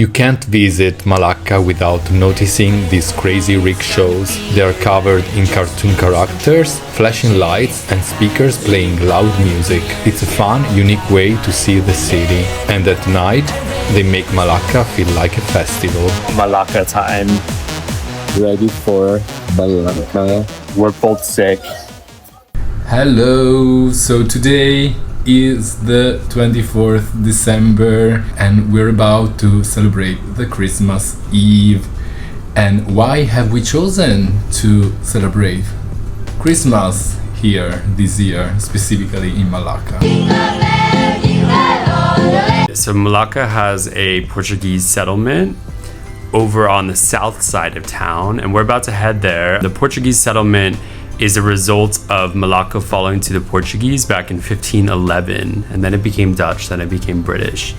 You can't visit Malacca without noticing these crazy rickshaws. They are covered in cartoon characters, flashing lights and speakers playing loud music. It's a fun, unique way to see the city. And at night, they make Malacca feel like a festival. Malacca time. Ready for Malacca. We're both sick. Hello! So today is the 24th December and we're about to celebrate the Christmas Eve. And why have we chosen to celebrate Christmas here this year, specifically in Malacca? So Malacca has a Portuguese settlement over on the south side of town, and we're about to head there. The Portuguese settlement is a result of Malacca falling to the Portuguese back in 1511, and then it became Dutch, then it became British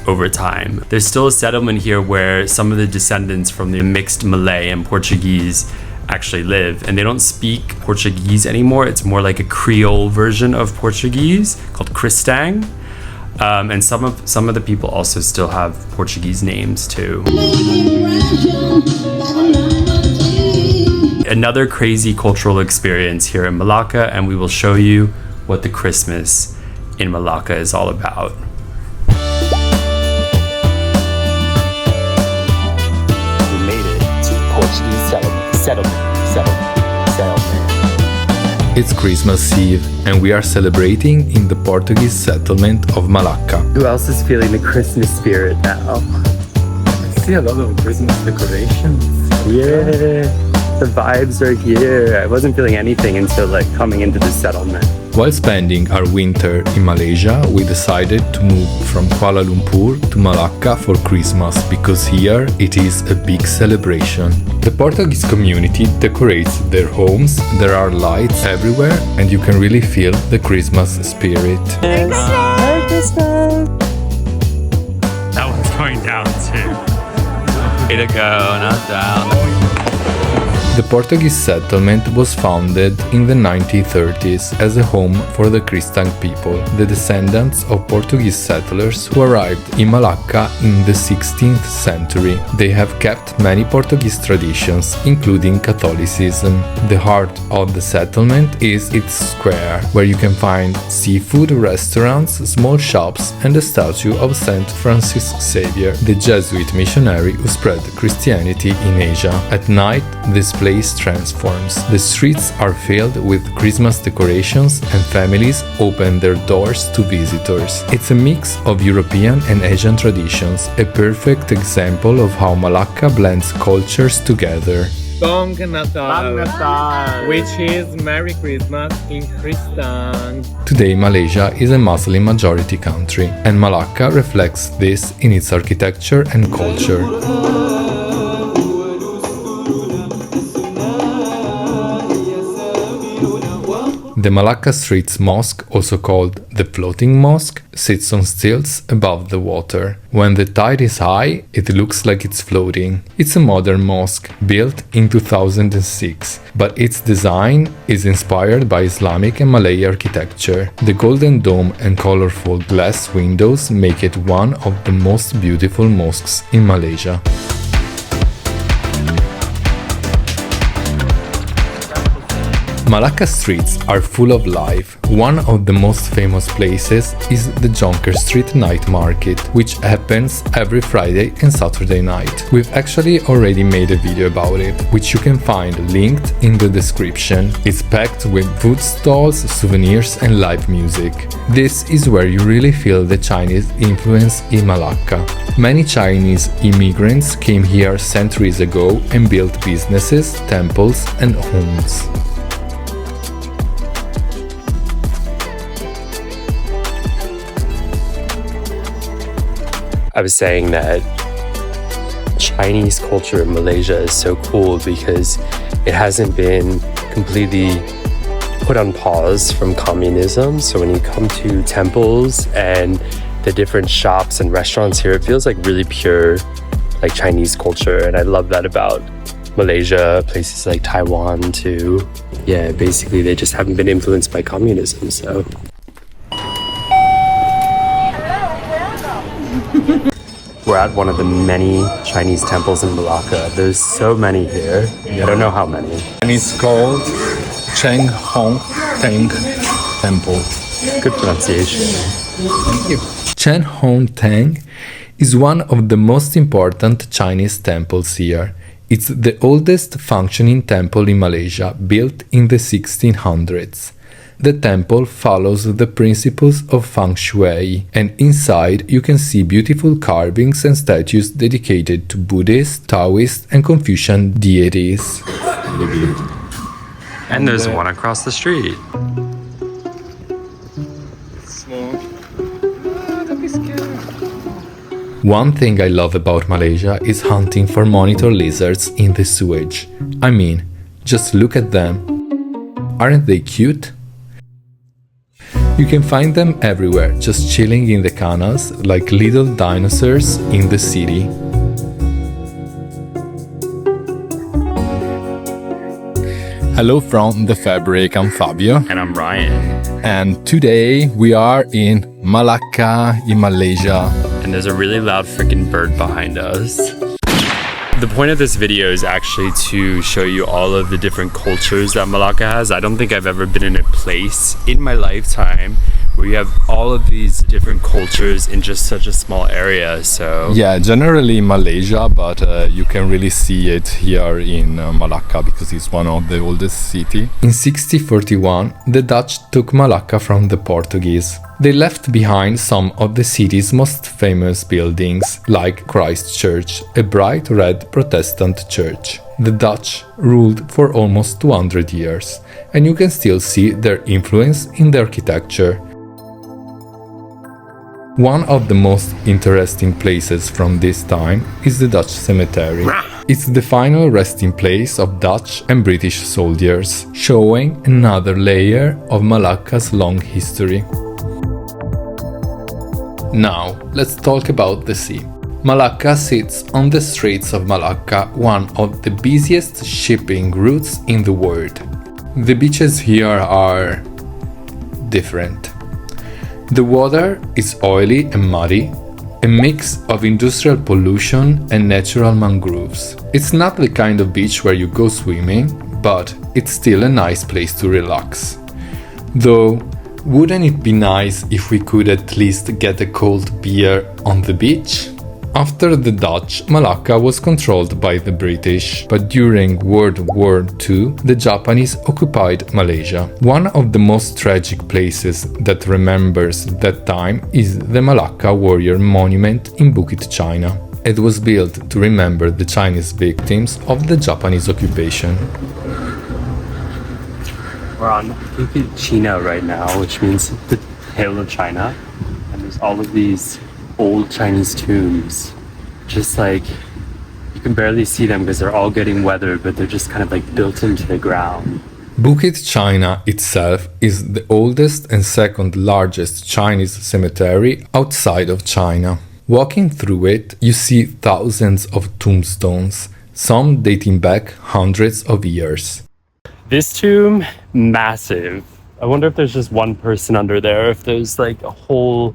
over time. There's still a settlement here where some of the descendants from the mixed Malay and Portuguese actually live, and they don't speak Portuguese anymore. It's more like a Creole version of Portuguese called Cristang. And some of the people also still have Portuguese names too. Another crazy cultural experience here in Malacca, and we will show you what the Christmas in Malacca is all about. We made it to Portuguese settlement. It's Christmas Eve and we are celebrating in the Portuguese settlement of Malacca. Who else is feeling the Christmas spirit now? I see a lot of Christmas decorations. Yeah, the vibes are here. I wasn't feeling anything until coming into the settlement. While spending our winter in Malaysia, we decided to move from Kuala Lumpur to Malacca for Christmas because here it is a big celebration. The Portuguese community decorates their homes, there are lights everywhere and you can really feel the Christmas spirit. Merry Christmas! That one's going down too. Way to go, not down. The Portuguese settlement was founded in the 1930s as a home for the Cristang people, the descendants of Portuguese settlers who arrived in Malacca in the 16th century. They have kept many Portuguese traditions, including Catholicism. The heart of the settlement is its square, where you can find seafood restaurants, small shops, and a statue of Saint Francis Xavier, the Jesuit missionary who spread Christianity in Asia. At night, this place transforms. The streets are filled with Christmas decorations and families open their doors to visitors. It's a mix of European and Asian traditions, a perfect example of how Malacca blends cultures together. Bong Natal, which is Merry Christmas in Christian. Today Malaysia is a Muslim majority country, and Malacca reflects this in its architecture and culture. The Malacca Straits Mosque, also called the Floating Mosque, sits on stilts above the water. When the tide is high, it looks like it's floating. It's a modern mosque, built in 2006, but its design is inspired by Islamic and Malay architecture. The golden dome and colorful glass windows make it one of the most beautiful mosques in Malaysia. Malacca streets are full of life. One of the most famous places is the Jonker Street night market, which happens every Friday and Saturday night. We've actually already made a video about it, which you can find linked in the description. It's packed with food stalls, souvenirs and live music. This is where you really feel the Chinese influence in Malacca. Many Chinese immigrants came here centuries ago and built businesses, temples and homes. I was saying that Chinese culture in Malaysia is so cool because it hasn't been completely put on pause from communism. So when you come to temples and the different shops and restaurants here, it feels like really pure Chinese culture. And I love that about Malaysia, places like Taiwan too. Yeah, basically they just haven't been influenced by communism, so. We're we're at one of the many Chinese temples in Malacca. There's so many here. I don't know how many. And it's called Cheng Hoon Teng Temple. Good pronunciation. Thank you. Cheng Hoon Teng is one of the most important Chinese temples here. It's the oldest functioning temple in Malaysia, built in the 1600s. The temple follows the principles of feng shui, and inside you can see beautiful carvings and statues dedicated to Buddhist, Taoist, and Confucian deities. And there's one across the street. One thing I love about Malaysia is hunting for monitor lizards in the sewage. I mean, just look at them. Aren't they cute? You can find them everywhere, just chilling in the canals like little dinosaurs in the city. Hello from the Fabryk, I'm Fabio. And I'm Ryan. And today we are in Malacca in Malaysia. And there's a really loud freaking bird behind us. The point of this video is actually to show you all of the different cultures that Malacca has. I don't think I've ever been in a place in my lifetime where you have all of these different cultures in just such a small area. So yeah, generally Malaysia, but you can really see it here in Malacca because it's one of the oldest cities. In 1641, the Dutch took Malacca from the Portuguese. They left behind some of the city's most famous buildings, like Christ Church, a bright red Protestant church. The Dutch ruled for almost 200 years, and you can still see their influence in the architecture. One of the most interesting places from this time is the Dutch cemetery. It's the final resting place of Dutch and British soldiers, showing another layer of Malacca's long history. Now, let's talk about the sea. Malacca sits on the Straits of Malacca, one of the busiest shipping routes in the world. The beaches here are different. The water is oily and muddy, a mix of industrial pollution and natural mangroves. It's not the kind of beach where you go swimming, but it's still a nice place to relax. Though, wouldn't it be nice if we could at least get a cold beer on the beach? After the Dutch, Malacca was controlled by the British, but during World War II, the Japanese occupied Malaysia. One of the most tragic places that remembers that time is the Malacca Warrior Monument in Bukit China. It was built to remember the Chinese victims of the Japanese occupation. we're on Bukit China right now, which means the tail of China. And there's all of these old Chinese tombs. Just like, you can barely see them because they're all getting weathered, but they're just kind of like built into the ground. Bukit China itself is the oldest and second largest Chinese cemetery outside of China. Walking through it, you see thousands of tombstones, some dating back hundreds of years. This tomb, massive. I wonder if there's just one person under there, if there's like a whole,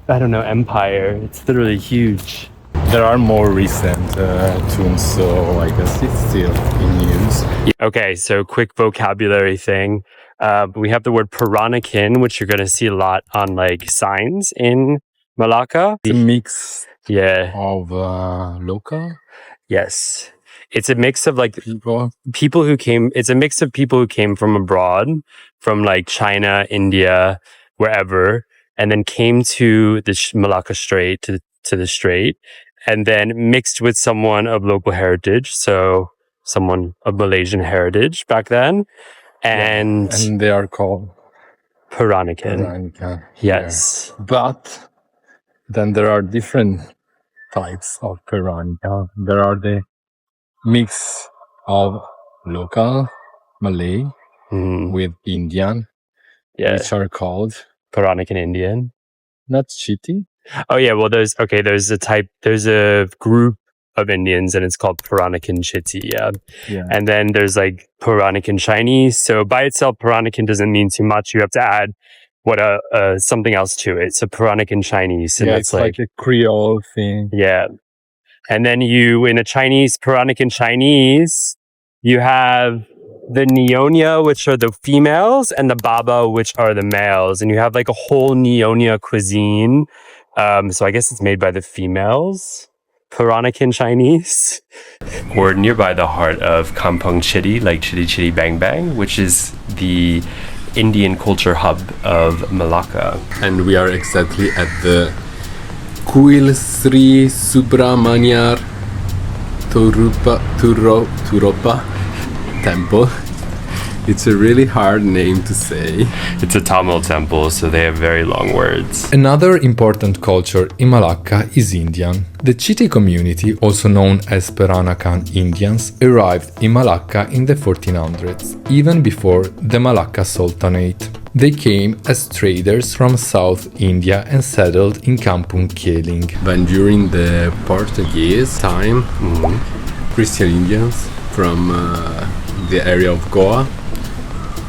I don't know, empire. It's literally huge. There are more recent tombs, so I guess it's still in use. Okay, so quick vocabulary thing. We have the word Peranakan, which you're going to see a lot on like signs in Malacca. It's a mix of local yes. It's a mix of like people who came, it's a mix of people who came from abroad, from like China, India, wherever, and then came to the Malacca Strait, to the Strait, and then mixed with someone of local heritage, so someone of Malaysian heritage back then, and they are called Peranakan. Yes. Yeah. But then there are different types of Peranakan. There are the mix of local Malay with Indian, which are called Peranakan Indian. Not Chetti. Oh yeah, well there's a group of Indians and it's called Peranakan Chetti, yeah. And then there's like Peranakan Chinese. So by itself, Peranakan doesn't mean too much. You have to add something else to it. So Peranakan Chinese. And Yeah, it's it's like a Creole thing. yeah. And then in a Peranakan Chinese, you have the Nyonya, which are the females, and the Baba, which are the males. And you have like a whole Nyonya cuisine. So I guess it's made by the females. Peranakan Chinese. We're nearby the heart of Kampung Chetti, like Chitty Chitty Bang Bang, which is the Indian culture hub of Malacca. And we are exactly at the Kuil Sri Subramanyar Turopa Temple. It's a really hard name to say. It's a Tamil temple, so they have very long words. Another important culture in Malacca is Indian. The Chetti community, also known as Peranakan Indians, arrived in Malacca in the 1400s, even before the Malacca Sultanate. They came as traders from South India and settled in Kampung, Keling. When during the Portuguese time, Christian Indians from the area of Goa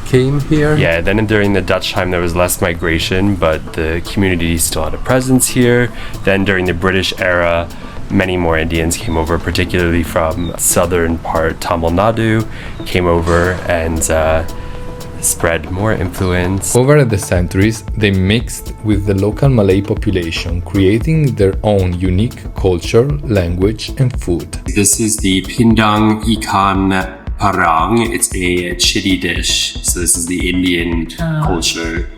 came here. Yeah, then during the Dutch time there was less migration, but the community still had a presence here. Then during the British era, many more Indians came over, particularly from southern part Tamil Nadu, came over and spread more influence. Over the centuries, they mixed with the local Malay population, creating their own unique culture, language, and food. This is the Pindang Ikan Parang. It's a chitty dish. So this is the Indian culture.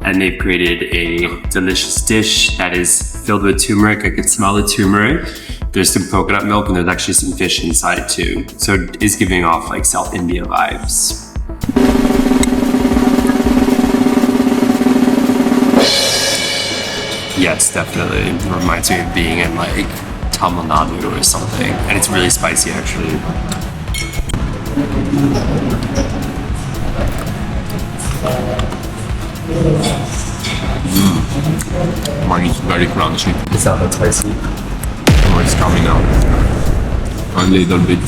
And they've created a delicious dish that is filled with turmeric. I could smell the turmeric. There's some coconut milk and there's actually some fish inside too. So it is giving off like South India vibes. Yes, definitely. It reminds me of being in like Tamil Nadu or something. And it's really spicy actually. Mine is very crunchy. It's not that spicy. Oh, it's coming out. A little bit.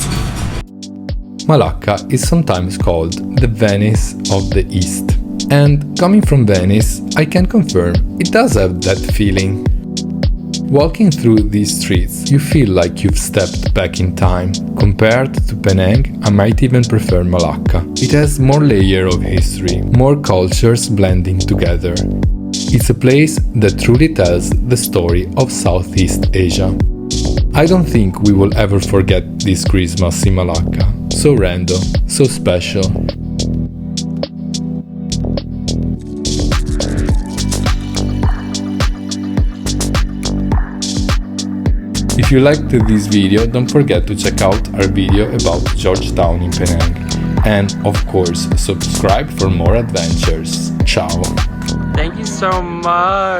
Malacca is sometimes called the Venice of the East. And coming from Venice, I can confirm it does have that feeling. Walking through these streets, you feel like you've stepped back in time. Compared to Penang, I might even prefer Malacca. It has more layer of history, more cultures blending together. It's a place that truly tells the story of Southeast Asia. I don't think we will ever forget this Christmas in Malacca. So random, so special. If you liked this video, don't forget to check out our video about Georgetown in Penang. And of course, subscribe for more adventures. Ciao! Thank you so much!